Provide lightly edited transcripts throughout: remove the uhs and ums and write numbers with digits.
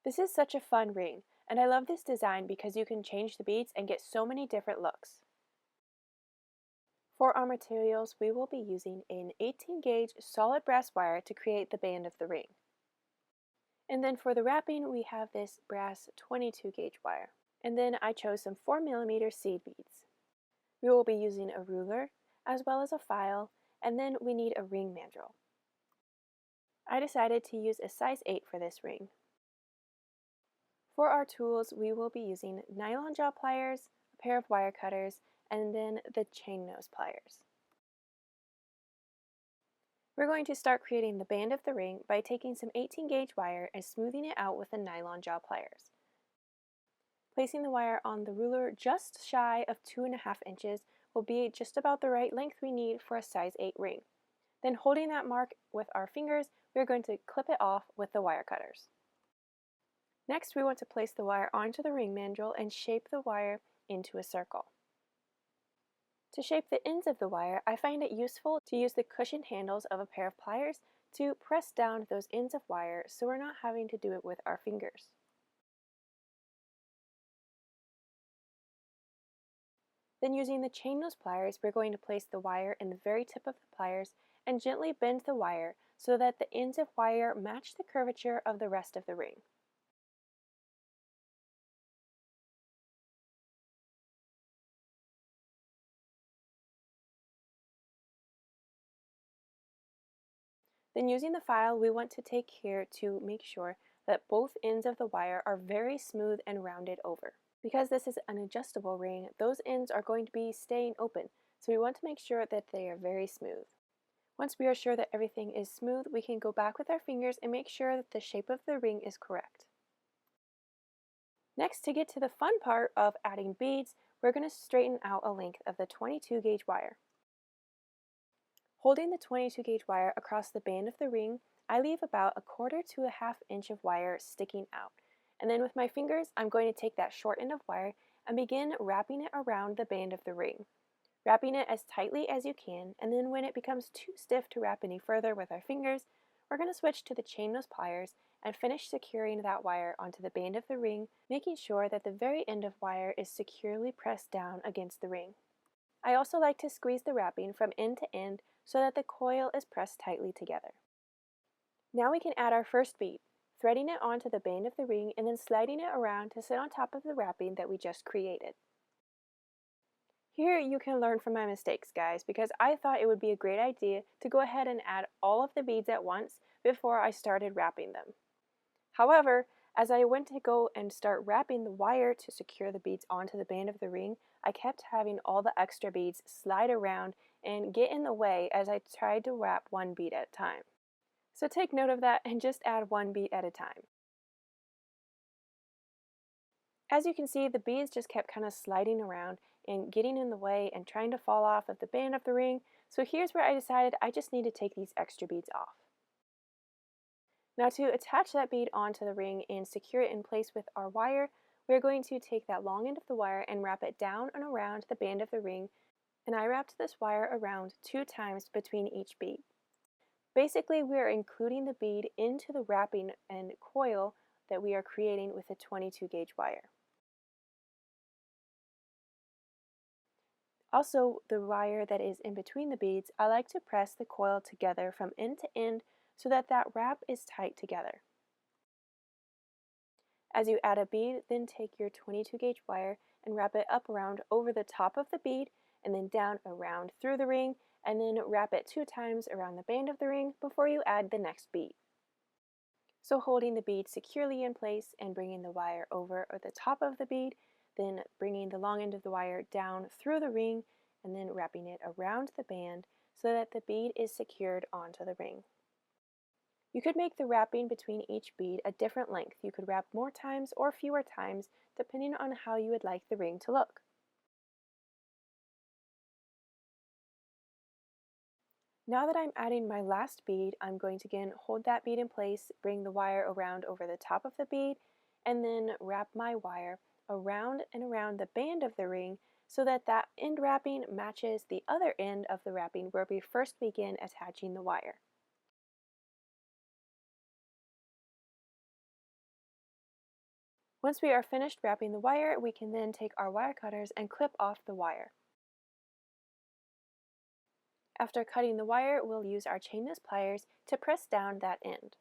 This is such a fun ring, and I love this design because you can change the beads and get so many different looks. For our materials, we will be using an 18 gauge solid brass wire to create the band of the ring. And then for the wrapping, we have this brass 22 gauge wire. And then I chose some 4mm seed beads. We will be using a ruler, as well as a file, and then we need a ring mandrel. I decided to use a size 8 for this ring. For our tools, we will be using nylon jaw pliers, a pair of wire cutters, and then the chain nose pliers. We're going to start creating the band of the ring by taking some 18 gauge wire and smoothing it out with the nylon jaw pliers. Placing the wire on the ruler just shy of 2.5 inches will be just about the right length we need for a size 8 ring. Then holding that mark with our fingers, we're going to clip it off with the wire cutters. Next, we want to place the wire onto the ring mandrel and shape the wire into a circle. To shape the ends of the wire, I find it useful to use the cushioned handles of a pair of pliers to press down those ends of wire so we're not having to do it with our fingers. Then using the chain nose pliers, we're going to place the wire in the very tip of the pliers and gently bend the wire so that the ends of wire match the curvature of the rest of the ring. Then using the file, we want to take care to make sure that both ends of the wire are very smooth and rounded over. Because this is an adjustable ring, those ends are going to be staying open, so we want to make sure that they are very smooth. Once we are sure that everything is smooth, we can go back with our fingers and make sure that the shape of the ring is correct. Next, to get to the fun part of adding beads, we're going to straighten out a length of the 22 gauge wire. Holding the 22 gauge wire across the band of the ring, I leave about 1/4 to 1/2 inch of wire sticking out. And then with my fingers, I'm going to take that short end of wire and begin wrapping it around the band of the ring. Wrapping it as tightly as you can, and then when it becomes too stiff to wrap any further with our fingers, we're going to switch to the chain nose pliers and finish securing that wire onto the band of the ring, making sure that the very end of wire is securely pressed down against the ring. I also like to squeeze the wrapping from end to end so that the coil is pressed tightly together. Now we can add our first bead, threading it onto the band of the ring and then sliding it around to sit on top of the wrapping that we just created. Here you can learn from my mistakes, guys, because I thought it would be a great idea to go ahead and add all of the beads at once before I started wrapping them. However, as I went to go and start wrapping the wire to secure the beads onto the band of the ring, I kept having all the extra beads slide around and get in the way as I tried to wrap one bead at a time. So take note of that and just add one bead at a time. As you can see, the beads just kept kind of sliding around and getting in the way and trying to fall off of the band of the ring, so here's where I decided I just need to take these extra beads off. Now to attach that bead onto the ring and secure it in place with our wire, we're going to take that long end of the wire and wrap it down and around the band of the ring, and I wrapped this wire around 2 times between each bead. Basically, we are including the bead into the wrapping and coil that we are creating with a 22 gauge wire. Also, the wire that is in between the beads, I like to press the coil together from end to end so that that wrap is tight together. As you add a bead, then take your 22 gauge wire and wrap it up around over the top of the bead and then down around through the ring, and then wrap it 2 times around the band of the ring before you add the next bead. So holding the bead securely in place and bringing the wire over the top of the bead, then bringing the long end of the wire down through the ring and then wrapping it around the band so that the bead is secured onto the ring. You could make the wrapping between each bead a different length. You could wrap more times or fewer times depending on how you would like the ring to look. Now that I'm adding my last bead, I'm going to again hold that bead in place, bring the wire around over the top of the bead, and then wrap my wire around and around the band of the ring so that that end wrapping matches the other end of the wrapping where we first begin attaching the wire. Once we are finished wrapping the wire, we can then take our wire cutters and clip off the wire. After cutting the wire, we'll use our chainless pliers to press down that end.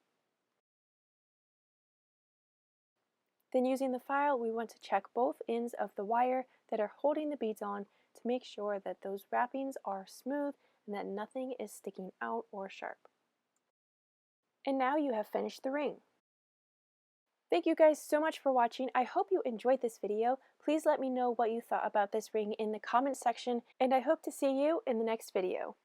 Then using the file, we want to check both ends of the wire that are holding the beads on to make sure that those wrappings are smooth and that nothing is sticking out or sharp. And now you have finished the ring. Thank you guys so much for watching. I hope you enjoyed this video. Please let me know what you thought about this ring in the comments section, and I hope to see you in the next video.